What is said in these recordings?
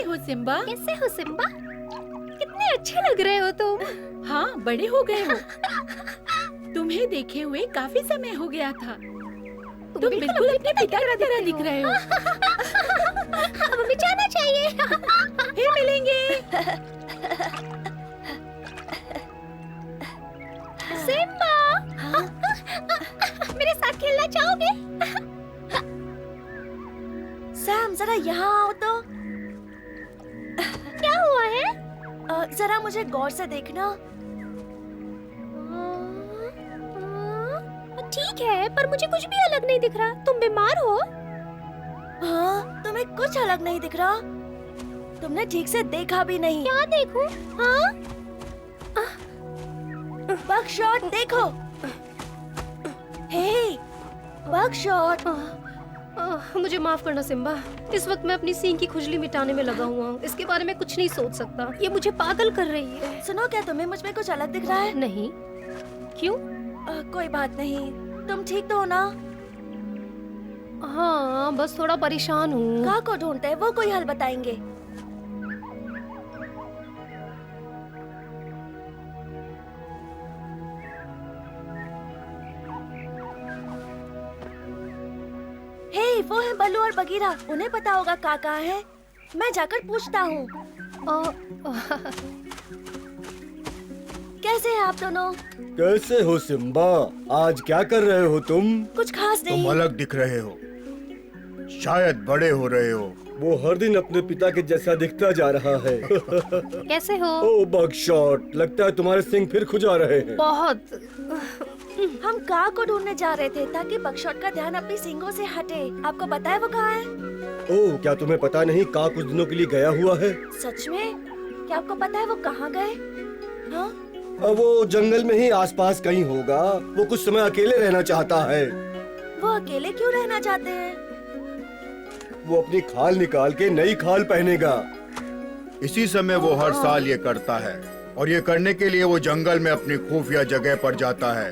हो सिम्बा? कैसे हो सिम्बा? कितने अच्छे लग रहे हो तुम। हाँ, बड़े हो गए हो। तुम्हें देखे हुए काफी समय हो गया था। तुम बिल्कुल अपने पिता की तरह दिख रहे हो। अब हमें जाना चाहिए। फिर मिलेंगे। सिम्बा, मेरे साथ खेलना चाहोगे? सैम, जरा यहाँ आओ तो। क्या हुआ है? जरा मुझे गौर से देखना। ठीक है, पर मुझे कुछ भी अलग नहीं दिख रहा। तुम बीमार हो? हाँ, तुम्हें कुछ अलग नहीं दिख रहा। तुमने ठीक से देखा भी नहीं। क्या देखूं? हाँ? बकशॉट देखो। हे, बकशॉट। मुझे माफ करना सिम्बा। इस वक्त मैं अपनी सींग की खुजली मिटाने में लगा हुआ हूँ। इसके बारे में कुछ नहीं सोच सकता। ये मुझे पागल कर रही है। सुनो, क्या तुम्हें मुझ में कुछ अलग दिख रहा है? नहीं। क्यों? कोई बात नहीं। तुम ठीक तो हो ना? हाँ, बस थोड़ा परेशान हूँ। कहाँ को ढूंढते हैं? वो कोई हल बताएंगे। हे, वो है बल्लू और बगीरा। उन्हें पता होगा कहाँ है। मैं जाकर पूछता हूँ। कैसे हैं आप दोनों? कैसे हो सिम्बा? आज क्या कर रहे हो तुम? कुछ खास नहीं। तुम अलग दिख रहे हो, शायद बड़े हो रहे हो। वो हर दिन अपने पिता के जैसा दिखता जा रहा है। कैसे हो? ओ बकशॉट, लगता है तुम्हारे सिंग फिर खुजा रहे हैं। बहुत। हम kaa को ढूंढने जा रहे थे ताकि बकशॉट का ध्यान अपनी सींगों से हटे। आपको पता है वो कहाँ है? ओह, क्या तुम्हें पता नहीं? का कुछ दिनों के लिए गया हुआ है। सच में? क्या आपको पता है वो कहाँ गए? हाँ? वो जंगल में ही आसपास कहीं होगा। वो कुछ समय अकेले रहना चाहता है। वो अकेले क्यों रहना चाहते हैं? वो अपनी खाल निकाल के नई खाल पहनेगा। इसी समय वो हर साल ये करता है और ये करने के लिए वो जंगल में अपनी खुफिया जगह पर जाता है।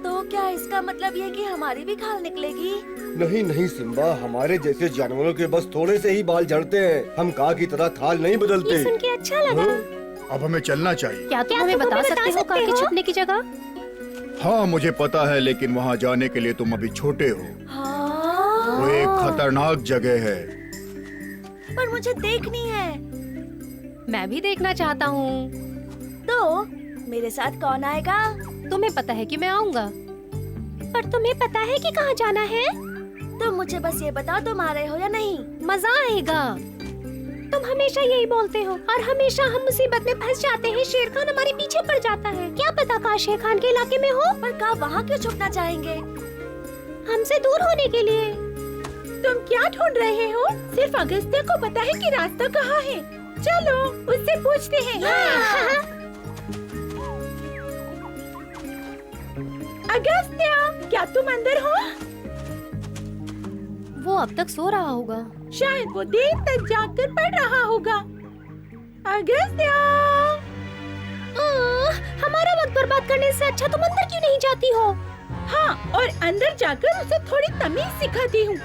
तो क्या इसका मतलब ये कि हमारी भी खाल निकलेगी? नहीं नहीं सिम्बा, हमारे जैसे जानवरों के बस थोड़े से ही बाल झड़ते हैं। हम का की तरह खाल नहीं बदलते। ये सुन के अच्छा लगा। अब हमें चलना चाहिए। क्या तुम हमें बता सकते हो kaa के छुपने की जगह? हाँ, मुझे पता है, लेकिन वहाँ जाने के लिए तुम अभी छोटे हो। हाँ? वो एक खतरनाक जगह है। पर मुझे देखनी है। मैं भी देखना चाहता हूँ। तो मेरे साथ कौन आएगा? तुम्हें पता है कि मैं आऊँगा। पर तुम्हें पता है कि कहाँ जाना है? तुम मुझे बस ये बताओ, तुम आ रहे हो या नहीं? मजा आएगा। तुम हमेशा यही बोलते हो और हमेशा हम मुसीबत में फंस जाते हैं। शेर खान हमारे पीछे पड़ जाता है। क्या पता kaa शेर खान के इलाके में हो? पर kaa वहाँ क्यों छुपना चाहेंगे? हमसे दूर होने के लिए। तुम क्या ढूंढ रहे हो? सिर्फ अगस्त्या को पता है कि रास्ता कहाँ है। चलो उससे पूछते हैं। अगस्त्या, क्या तुम अंदर हो? वो अब तक सो रहा होगा। शायद वो देर तक जागकर पढ़ रहा होगा। अगस्त्या! हमारा वक्त बर्बाद करने से अच्छा तुम अंदर क्यों नहीं जाती हो? हाँ, और अंदर जाकर उसे थोड़ी तमीज सिखाती हूँ।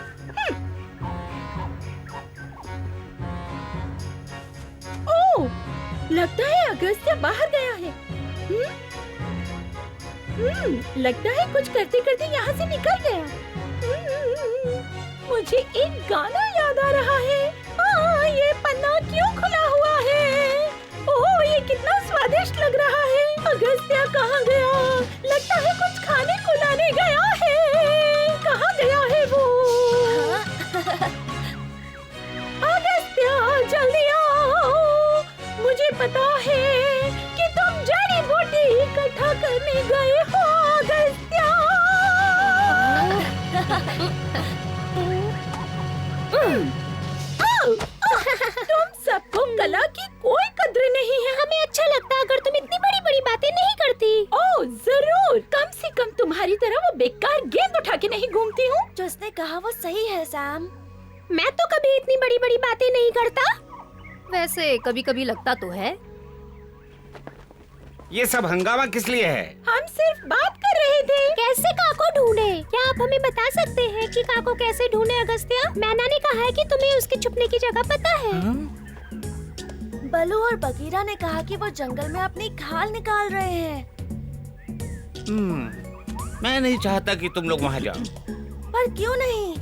ओह, लगता है अगस्त्या बाहर गया है। लगता है कुछ करते करते यहाँ से निकल गया। मुझे एक गाना याद आ रहा है। ये पन्ना क्यों खुला हुआ है? ओह, ये कितना स्वादिष्ट लग रहा है। अगस्त्या कहाँ गया? लगता है कुछ खाने को लाने गया है। कहाँ गया है वो? अगस्त्या, जल्दी आओ। मुझे पता है कि तुम जड़ी बूटी इकट्ठा करने गए हो। अगस्त्या! तुम सबको कला की कोई कद्र नहीं है। हमें अच्छा लगता अगर तुम इतनी बड़ी बड़ी बातें नहीं करती। ओह जरूर, कम से कम तुम्हारी तरह वो बेकार गेंद उठा के नहीं घूमती हूँ। जो उसने कहा वो सही है सैम। मैं तो कभी इतनी बड़ी बड़ी बातें नहीं करता। वैसे कभी कभी लगता तो है। ये सब हंगामा किस लिए है? हम सिर्फ बात कर रहे थे। कैसे kaa को ढूंढे? क्या आप हमें बता सकते हैं कि kaa को कैसे ढूंढे? अगस्त्या, मैना ने कहा है कि तुम्हें उसके छुपने की जगह पता है। बलू और बगीरा ने कहा कि वो जंगल में अपनी खाल निकाल रहे हैं। मैं नहीं चाहता कि तुम लोग वहाँ जाओ, पर क्यों नहीं?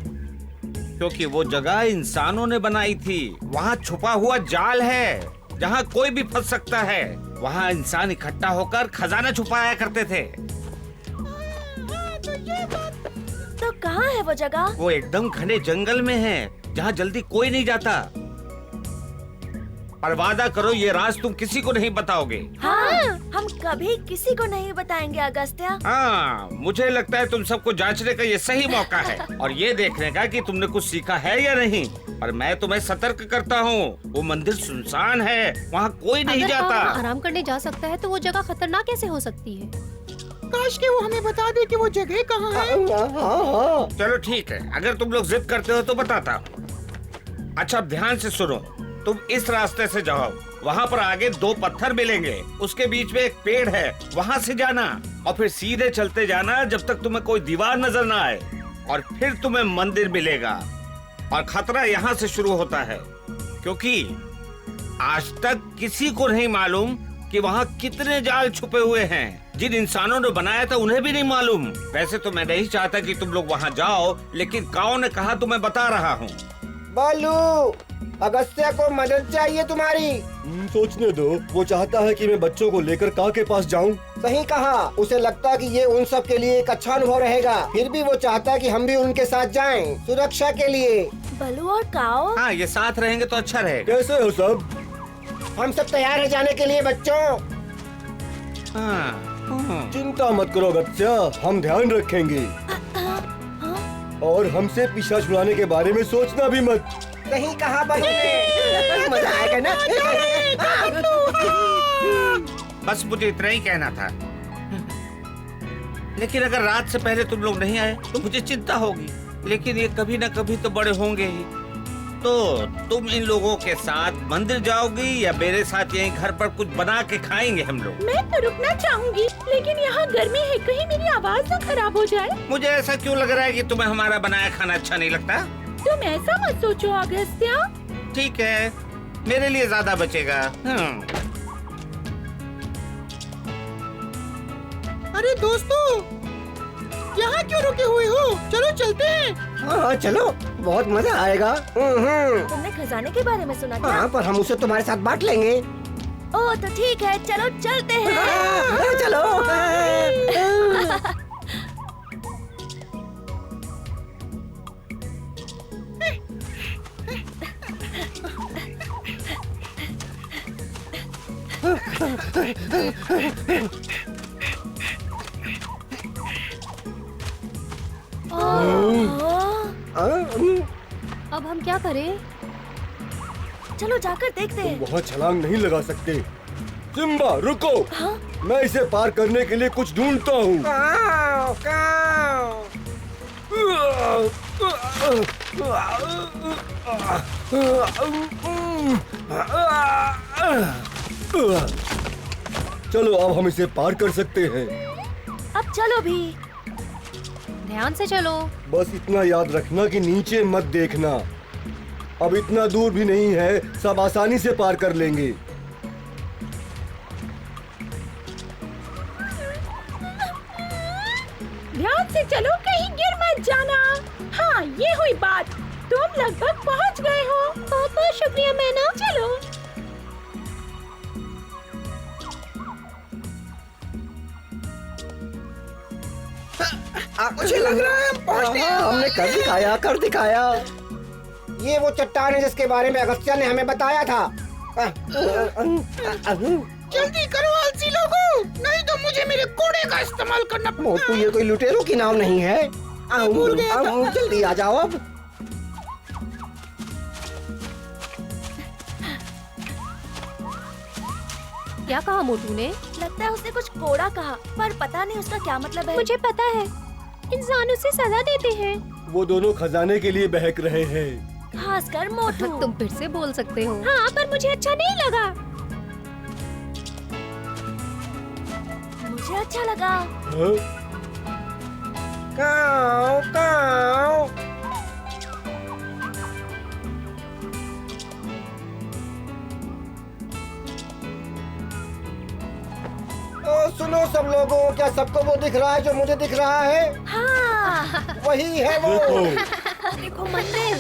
क्योंकि वो जगह इंसानों ने बनाई थी। वहाँ छुपा हुआ जाल है जहाँ कोई भी फंस सकता है। वहाँ इंसान इकट्ठा होकर खजाना छुपाया करते थे। तो कहाँ है वो जगह? वो एकदम घने जंगल में है, जहाँ जल्दी कोई नहीं जाता। और वादा करो ये राज तुम किसी को नहीं बताओगे। हाँ, हम कभी किसी को नहीं बताएंगे अगस्त्या। हाँ, मुझे लगता है तुम सबको जांचने का ये सही मौका है और ये देखने का कि तुमने कुछ सीखा है या नहीं। और मैं तुम्हें सतर्क करता हूँ, वो मंदिर सुनसान है, वहाँ कोई नहीं अगर जाता। वहाँ आराम करने जा सकता है तो वो जगह खतरनाक कैसे हो सकती है? काश के वो हमें बता दे कि वो जगह कहाँ है। हाँ। चलो ठीक है, अगर तुम लोग जिद करते हो तो बताता हूँ। अच्छा, अब ध्यान से सुनो। तुम इस रास्ते से जाओ, वहाँ पर आगे 2 पत्थर मिलेंगे, उसके बीच में एक पेड़ है, वहाँ से जाना और फिर सीधे चलते जाना जब तक तुम्हें कोई दीवार नजर ना आए, और फिर तुम्हें मंदिर मिलेगा। और खतरा यहाँ से शुरू होता है, क्योंकि आज तक किसी को नहीं मालूम कि वहाँ कितने जाल छुपे हुए हैं। जिन इंसानों ने बनाया था उन्हें भी नहीं मालूम। वैसे तो मैं नहीं चाहता कि तुम लोग वहाँ जाओ, लेकिन काओ ने कहा तो मैं बता रहा हूँ। बालू, अगस्त्या को मदद चाहिए तुम्हारी। सोचने दो, वो चाहता है कि मैं बच्चों को लेकर काऊ के पास जाऊं। सही कहा, उसे लगता कि ये उन सब के लिए एक अच्छा अनुभव रहेगा। फिर भी वो चाहता कि हम भी उनके साथ जाएं, सुरक्षा के लिए। बलू और काओ? हाँ, ये साथ रहेंगे तो अच्छा रहेगा। कैसे हो सब? हम सब तैयार है जाने के लिए बच्चों। हाँ। चिंता मत करो अगस्त्या, हम ध्यान रखेंगे। और हमसे पीछा छुड़ाने के बारे में सोचना भी मत। सही कहा बलू ने। मजा आएगा ना? बस मुझे इतना ही कहना था। लेकिन अगर रात से पहले तुम लोग नहीं आए तो मुझे चिंता होगी, लेकिन ये कभी ना कभी तो बड़े होंगे ही। तो तुम इन लोगों के साथ मंदिर जाओगी या मेरे साथ यहीं घर पर कुछ बना के खाएंगे हम लोग? मैं तो रुकना चाहूंगी, लेकिन यहाँ गर्मी है, कहीं मेरी आवाज ना खराब हो जाए। मुझे ऐसा क्यों लग रहा है कि तुम्हें हमारा बनाया खाना अच्छा नहीं लगता? तुम ऐसा मत सोचो अगस्त्या। ठीक है, मेरे लिए ज्यादा बचेगा। अरे दोस्तों, यहाँ क्यों रुके हुए हो? चलो चलते हैं। हाँ चलो, बहुत मजा आएगा। तुमने खजाने के बारे में सुना क्या? हाँ, पर हम उसे तुम्हारे साथ बांट लेंगे। ओह तो ठीक है, चलो चलते हैं। हाँ, चलो। अब हम क्या करें? चलो जाकर देखते हैं। वहाँ छलांग नहीं लगा सकते। सिम्बा रुको, मैं इसे पार करने के लिए कुछ ढूंढता हूँ। काऊ, काऊ। चलो अब हम इसे पार कर सकते हैं। अब चलो भी। ध्यान से चलो। बस इतना याद रखना कि नीचे मत देखना। अब इतना दूर भी नहीं है, सब आसानी से पार कर लेंगे। ध्यान से चलो, कहीं गिर मत जाना। हाँ, ये हुई बात। तुम लगभग पहुँच गए हो। बहुत बहुत शुक्रिया मैना। चलो। मुझे लग रहा है हम पहुंच गए। हमने कर दिखाया। ये वो चट्टान है जिसके बारे में अगस्त्या ने हमें बताया था। जल्दी करो आलसी लोगों, नहीं तो मुझे मेरे घोड़े का इस्तेमाल करना पड़ेगा। मोटू, ये कोई लुटेरों की नाव नहीं है। जल्दी आ जाओ अब। क्या कहा मोटू ने? लगता है उसने कुछ कोड़ा कहा, पर पता नहीं उसका क्या मतलब है। मुझे पता है, इंसान उसे सजा देते हैं। वो दोनों खजाने के लिए बहक रहे हैं। खासकर मोटू। तुम फिर से बोल सकते हो। हाँ, पर मुझे अच्छा नहीं लगा। मुझे अच्छा लगा। हाँ? काऊ, काऊ। सुनो सब लोगों, क्या सबको वो दिख रहा है जो मुझे दिख रहा है? हाँ। वही है वो। देखो देखो मंदिर।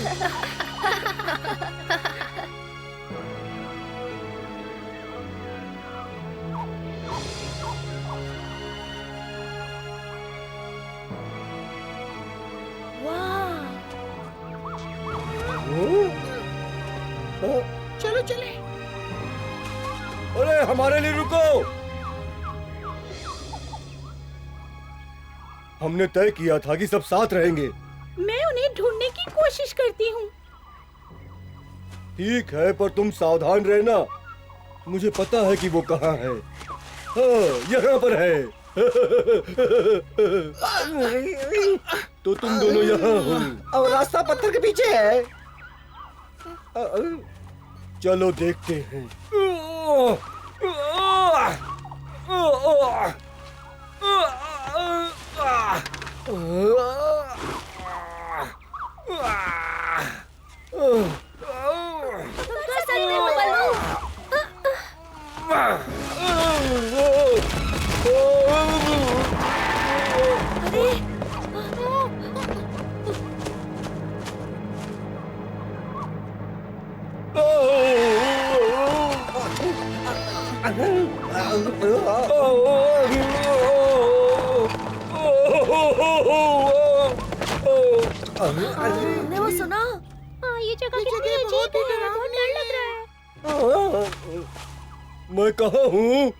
चलो चले। अरे हमारे लिए रुको। हमने तय किया था कि सब साथ रहेंगे। मैं उन्हें ढूंढने की कोशिश करती हूँ। ठीक है, पर तुम सावधान रहना। मुझे पता है कि वो कहाँ है। हाँ, यहाँ पर है। तो तुम दोनों यहाँ हो। और रास्ता पत्थर के पीछे है। चलो देखते हैं। तुमने वो सुना? हाँ, ये जगह कितनी अजीब है, बहुत डर लग रहा है। मैं कहाँ हूँ?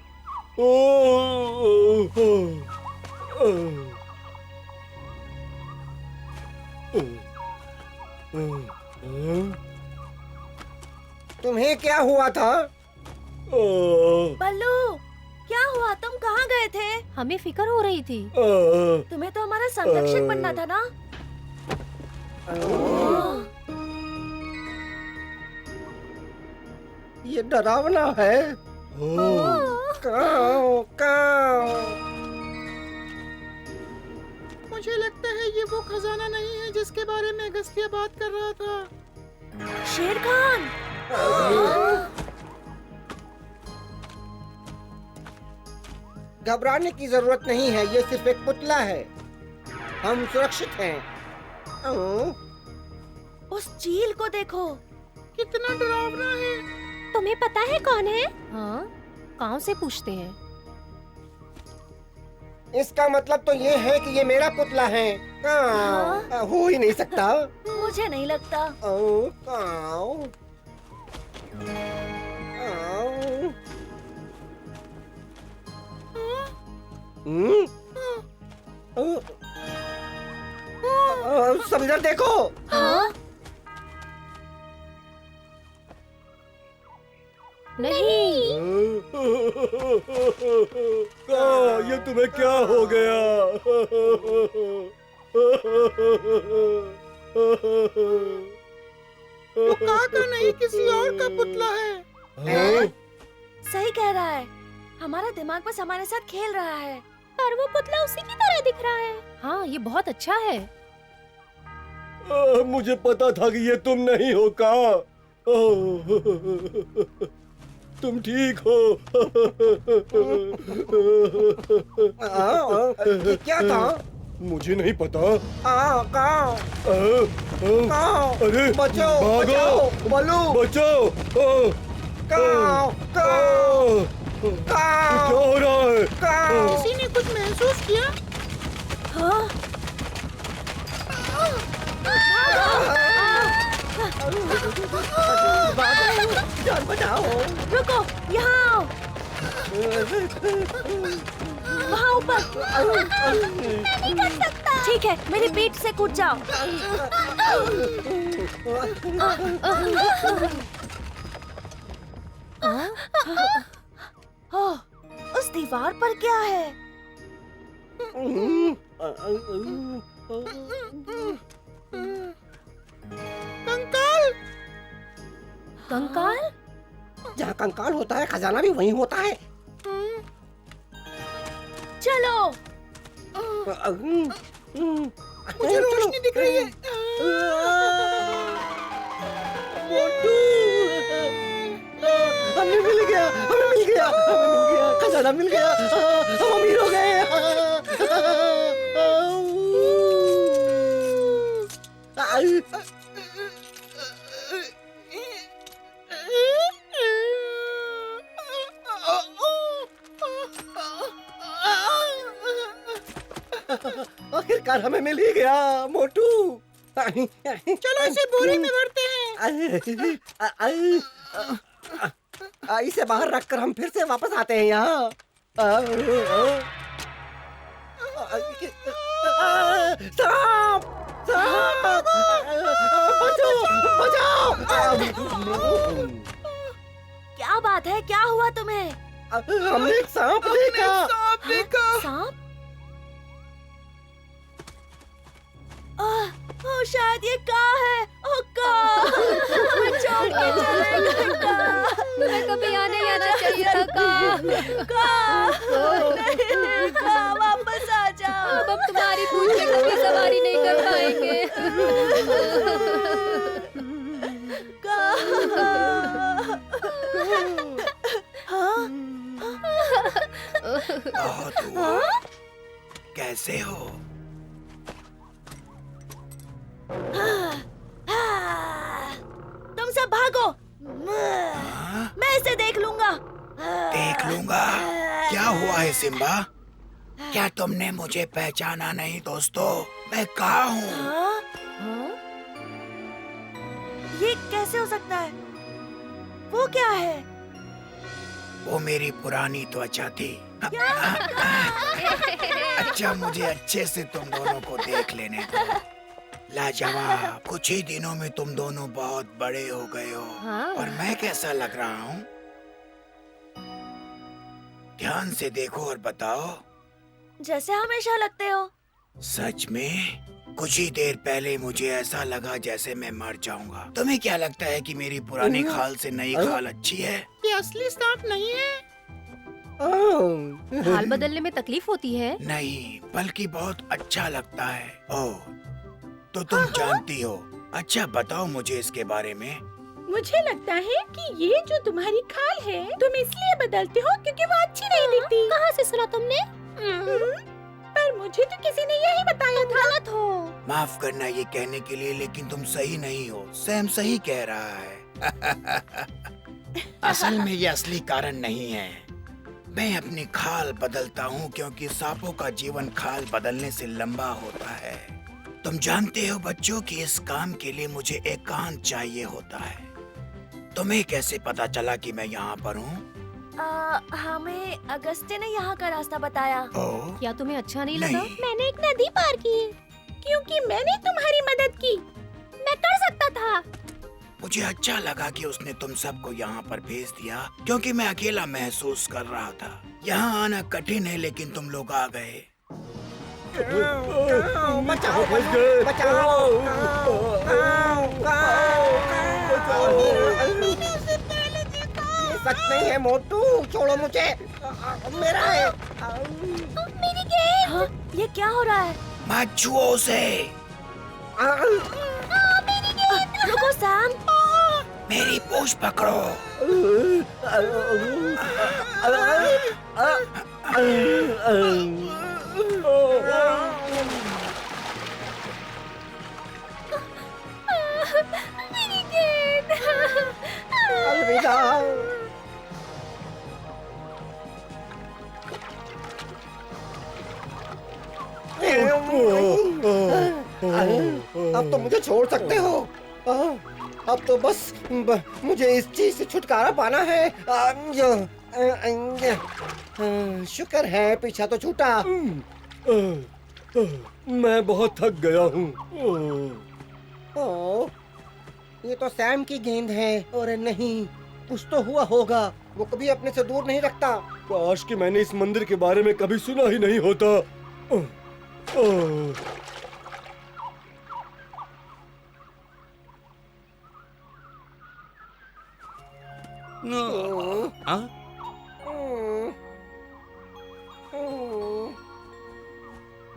तुम्हें क्या हुआ था? बल्लू, क्या हुआ? तुम कहाँ गए थे? हमें फिक्र हो रही थी। तुम्हें तो हमारा संरक्षक बनना था ना? ये डरावना है। काऊ, काऊ। मुझे लगता है ये वो खजाना नहीं है जिसके बारे में अगस्त्य बात कर रहा था। शेर खान। घबराने की जरूरत नहीं है, ये सिर्फ एक पुतला है। हम सुरक्षित हैं। उस चील को देखो। कितना डरावना है। तुम्हें पता है कौन है? हाँ, गाँव से पूछते हैं। इसका मतलब तो ये है कि ये मेरा पुतला है। काऊ, हो ही नहीं सकता। मुझे नहीं लगता। काऊ, काऊ। सब इधर देखो। हाँ? नहीं। ये तुम्हें क्या हो गया? वो कहा था नहीं किसी और का पुतला है। सही कह रहा है। हमारा दिमाग बस हमारे साथ खेल रहा है। पर वो पुतला उसी की तरह दिख रहा है। हाँ, ये बहुत अच्छा है। मुझे पता था कि ये तुम नहीं हो। का तुम ठीक हो? ये क्या था? मुझे नहीं पता। काऊ, अरे बचाओ, भागो, बचाओ, बल्लू, बचाओ। काऊ, काऊ, क्या हो रहा है? काऊ। किसी ने कुछ महसूस किया? हाँ? जान बचाओ। रुको, यहाँ आओ। वहाँ ऊपर। नहीं कर सकता। ठीक है, मेरी पीठ से कूद जाओ। ओह, उस दीवार पर क्या है? कंकाल। कंकाल? जहाँ कंकाल होता है खजाना भी वहीं होता है। चलो। मुझे रोशनी दिख रही है। मोटू, हमें मिल गया, हमें मिल गया, हमें मिल गया। खजाना मिल गया, हम अमीर हो गए। आखिरकार हमें मिल ही गया मोटू। चलो इसे बोरी में भरते हैं। इसे बाहर रखकर हम फिर से वापस आते हैं यहाँ। सांप! सांप! बचाओ! बचाओ! क्या बात है, क्या हुआ तुम्हें? हमने एक सांप देखा। सांप? ओह, शायद ये का है। ओह का, हमें छोड़ के चले गए का। तुम्हें कभी यहाँ नहीं आना चाहिए था नहीं, का वापस आ जाओ। अब हम तुम्हारी पूंछ पे कभी सवारी नहीं कर पाएंगे। कैसे हो? तुम सब भागो, मैं इसे देख लूंगा। देख लूंगा? क्या हुआ है सिम्बा? क्या तुमने मुझे पहचाना नहीं दोस्तों? मैं कहाँ हूँ? ये कैसे हो सकता है? वो क्या है? वो मेरी पुरानी त्वचा थी। अच्छा, मुझे अच्छे से तुम दोनों को देख लेने दो। लाजवाब, कुछ ही दिनों में तुम दोनों बहुत बड़े हो गए हो। और मैं कैसा लग रहा हूँ? ध्यान से देखो और बताओ। जैसे हमेशा लगते हो। सच में? कुछ ही देर पहले मुझे ऐसा लगा जैसे मैं मर जाऊंगा। तुम्हें क्या लगता है कि मेरी पुरानी खाल से नई खाल अच्छी है? ये असली सांप नहीं है। हाल बदलने में तकलीफ होती है? नहीं, बल्कि बहुत अच्छा लगता है। ओह, तो तुम जानती हो। अच्छा बताओ मुझे इसके बारे में। मुझे लगता है कि ये जो तुम्हारी खाल है तुम इसलिए बदलते हो क्योंकि वो अच्छी नहीं दिखती। कहाँ से सुना तुमने? पर मुझे तो किसी ने यही बताया था। गलत हो। माफ करना ये कहने के लिए, लेकिन तुम सही नहीं हो। सैम सही कह रहा है। असल में ये असली कारण नहीं है। मैं अपनी खाल बदलता हूँ क्योंकि सांपों का जीवन खाल बदलने से लंबा होता है। तुम जानते हो बच्चों कि इस काम के लिए मुझे एकांत चाहिए होता है। तुम्हें कैसे पता चला कि मैं यहाँ पर हूँ? हमें अगस्त्य ने यहाँ का रास्ता बताया। ओह, क्या तुम्हें अच्छा नहीं लगा? नहीं। मैंने एक नदी पार की क्योंकि मैंने तुम्हारी मदद की। मैं कर सकता था। मुझे अच्छा लगा कि उसने तुम सबको यहाँ पर भेज दिया क्योंकि मैं अकेला महसूस कर रहा था। यहाँ आना कठिन है लेकिन तुम लोग आ गए। बचाओ! बचाओ! ये सच नहीं है मोटू, छोड़ो मुझे। मेरा है। मेरी गेंद। हाँ, ये क्या हो रहा है? मत छुओ उसे। रुको सैम। मेरी पूंछ पकड़ो। मेरी गेंद। अलविदा। अब तो मुझे छोड़ सकते हो। अब तो बस मुझे इस चीज से छुटकारा पाना है। शुक्र है पीछा तो छूटा। मैं बहुत थक गया हूँ। ये तो सैम की गेंद है। और नहीं, कुछ तो हुआ होगा। वो कभी अपने से दूर नहीं रखता। काश कि मैंने इस मंदिर के बारे में कभी सुना ही नहीं होता।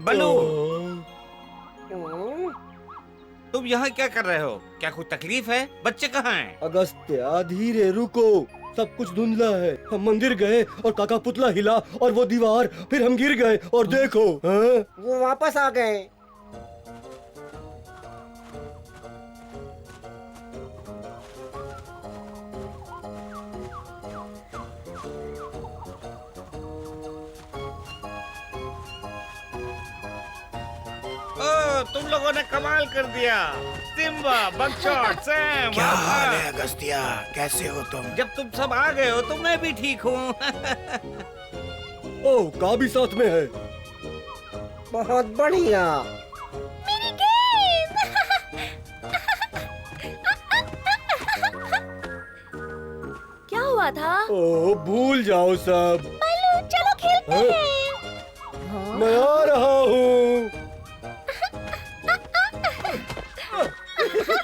बलू, तुम यहाँ क्या कर रहे हो? क्या कोई तकलीफ है? बच्चे कहाँ हैं? अगस्त्या, धीरे रुको। सब कुछ धुंधला है। हम मंदिर गए और काका पुतला हिला और वो दीवार, फिर हम गिर गए और देखो। हाँ? वो वापस आ गए। ओ, तुम लोगों ने कमाल कर दिया। Simba, Buckshot, Sam. क्या हाल है अगस्त्या, कैसे हो तुम? जब तुम सब आ गए हो तो मैं भी ठीक हूँ। ओह, का भी साथ में है। बहुत बढ़िया। क्या हुआ था? ओह, भूल जाओ सब। चलो खेलते हाँ? हैं। मैं आ रहा हूँ।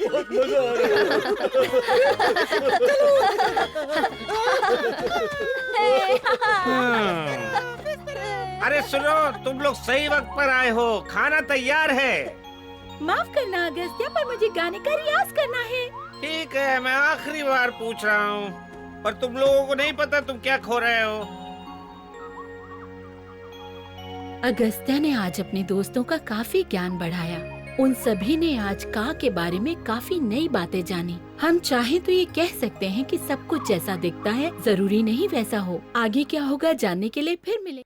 बहुत मजा आ रहा अरे सुनो, तुम लोग सही वक्त पर आए हो। खाना तैयार है। माफ करना अगस्त्या, पर मुझे गाने का रियाज करना है। ठीक है, मैं आखिरी बार पूछ रहा हूँ, पर तुम लोगों को नहीं पता तुम क्या खो रहे हो। अगस्त्या ने आज अपने दोस्तों का काफी ज्ञान बढ़ाया। उन सभी ने आज का के बारे में काफी नई बातें जानी। हम चाहे तो ये कह सकते हैं कि सब कुछ जैसा दिखता है जरूरी नहीं वैसा हो। आगे क्या होगा जानने के लिए फिर मिले।